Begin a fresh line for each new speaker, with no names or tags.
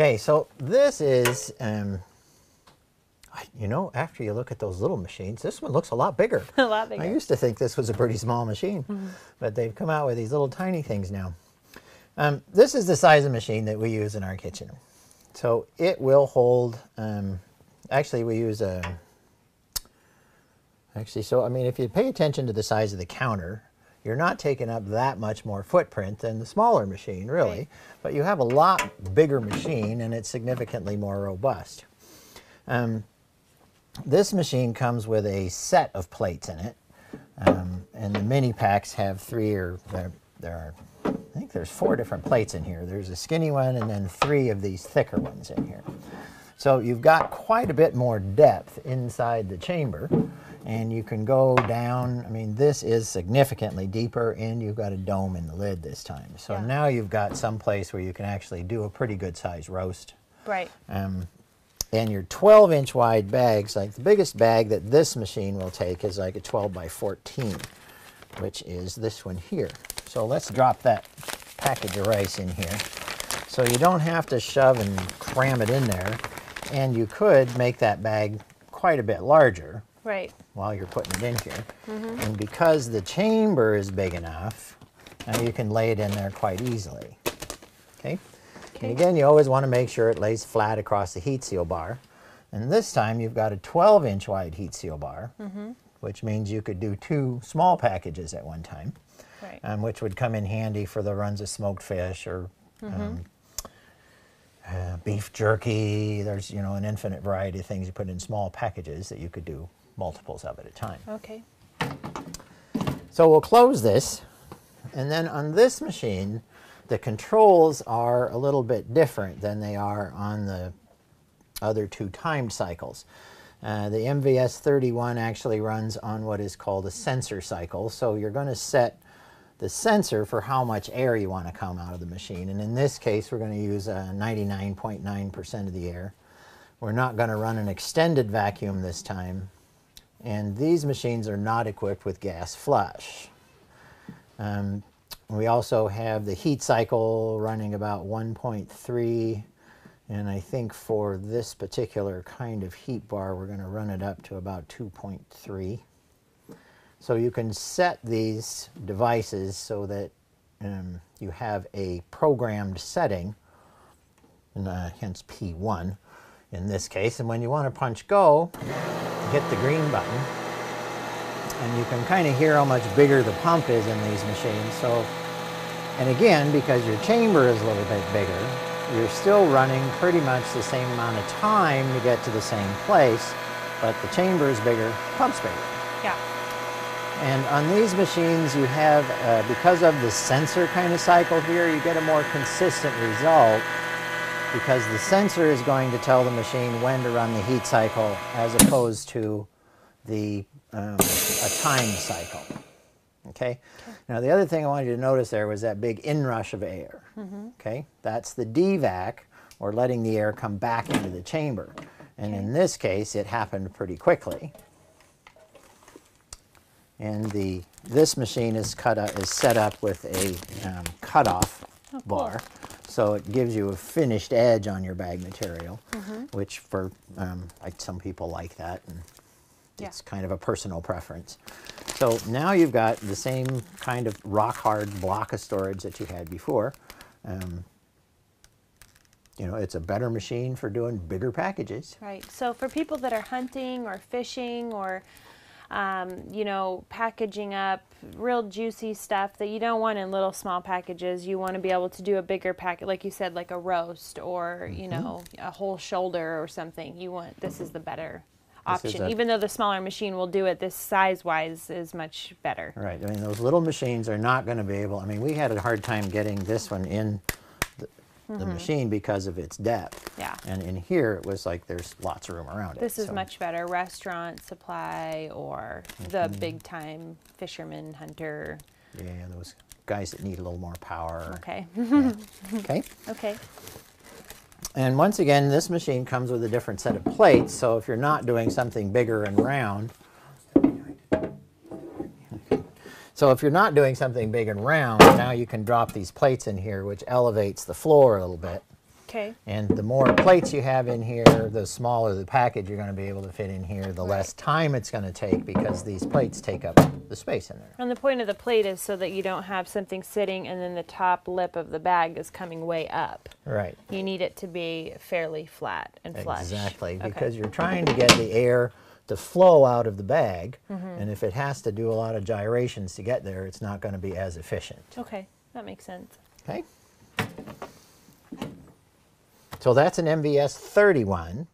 Okay, so this is, you know, after you look at those little machines, this one looks a lot bigger.
A lot bigger.
I used to think this was a pretty small machine, but they've come out with these little tiny things now. This is the size of machine that we use in our kitchen. So it will hold, actually we use a, so I mean, if you pay attention to the size of the counter, you're not taking up that much more footprint than the smaller machine, really.
Right.
But you have a lot bigger machine, and it's significantly more robust. This machine comes with a set of plates in it, and the MiniPacks have three, or there are, I think there's 4 different plates in here. There's a skinny one, and then 3 of these thicker ones in here. So you've got quite a bit more depth inside the chamber. And you can go down, I mean, this is significantly deeper, and you've got a dome in the lid this time. So now you've got some place where you can actually do a pretty good size roast.
Right.
And your 12-inch wide bags, like the biggest bag that this machine will take is like a 12 by 14, which is this one here. So let's drop that package of rice in here. So you don't have to shove and cram it in there, and you could make that bag quite a bit larger.
Right.
While you're putting it in here. And because the chamber is big enough, now you can lay it in there quite easily. Okay? And again, you always want to make sure it lays flat across the heat seal bar. And this time you've got a 12-inch wide heat seal bar, which means you could do 2 small packages at one time, which would come in handy for the runs of smoked fish or beef jerky. There's, you know, an infinite variety of things you put in small packages that you could do multiples of at a time.
Okay.
So we'll close this, and then on this machine, the controls are a little bit different than they are on the other 2 timed cycles. The MVS 31 actually runs on what is called a sensor cycle, so you're going to set the sensor for how much air you want to come out of the machine, and in this case we're going to use 99.9% of the air. We're not going to run an extended vacuum this time. And these machines are not equipped with gas flush. We also have the heat cycle running about 1.3, and I think for this particular kind of heat bar we're going to run it up to about 2.3. So you can set these devices so that you have a programmed setting, and hence P1 in this case, and when you want to punch go, hit the green button, and you can kind of hear how much bigger the pump is in these machines. So, and again, because your chamber is a little bit bigger, you're still running pretty much the same amount of time to get to the same place, but the chamber is bigger, pump's bigger.
Yeah.
And on these machines you have, because of the sensor kind of cycle here, you get a more consistent result, because the sensor is going to tell the machine when to run the heat cycle as opposed to the a timed cycle. Okay? Now the other thing I wanted you to notice there was that big inrush of air. Okay? That's the devac, or letting the air come back into the chamber. And in this case it happened pretty quickly. And this machine is set up with a cutoff bar. So it gives you a finished edge on your bag material, which for some people like that, and it's kind of a personal preference. So now you've got the same kind of rock-hard block of storage that you had before. You know, it's a better machine for doing bigger packages.
Right. So for people that are hunting or fishing or you know, packaging up real juicy stuff that you don't want in little small packages. You want to be able to do a bigger packet, like you said, like a roast or, you know, a whole shoulder or something. This is the better option. Even though the smaller machine will do it, this size-wise is much better.
Right. I mean, those little machines are not going to be able, I mean, we had a hard time getting this one in the machine because of its depth.
Yeah.
And in here, it was like there's lots of room around it.
This is much better. Restaurant supply or the big-time fisherman, hunter.
Yeah, those guys that need a little more power.
Okay.
Okay.
Okay.
And once again, this machine comes with a different set of plates, so if you're not doing something bigger and round, so if you're not doing something big and round, now you can drop these plates in here, which elevates the floor a little bit.
Okay.
And the more plates you have in here, the smaller the package you're going to be able to fit in here, the less time it's going to take because these plates take up the space in there.
And the point of the plate is so that you don't have something sitting and then the top lip of the bag is coming way up.
Right.
You need it to be fairly flat and flush.
Exactly,
Okay.
because you're trying to get the air to flow out of the bag, and if it has to do a lot of gyrations to get there, it's not going to be as efficient.
Okay, that makes sense.
Okay. So that's an MVS 31.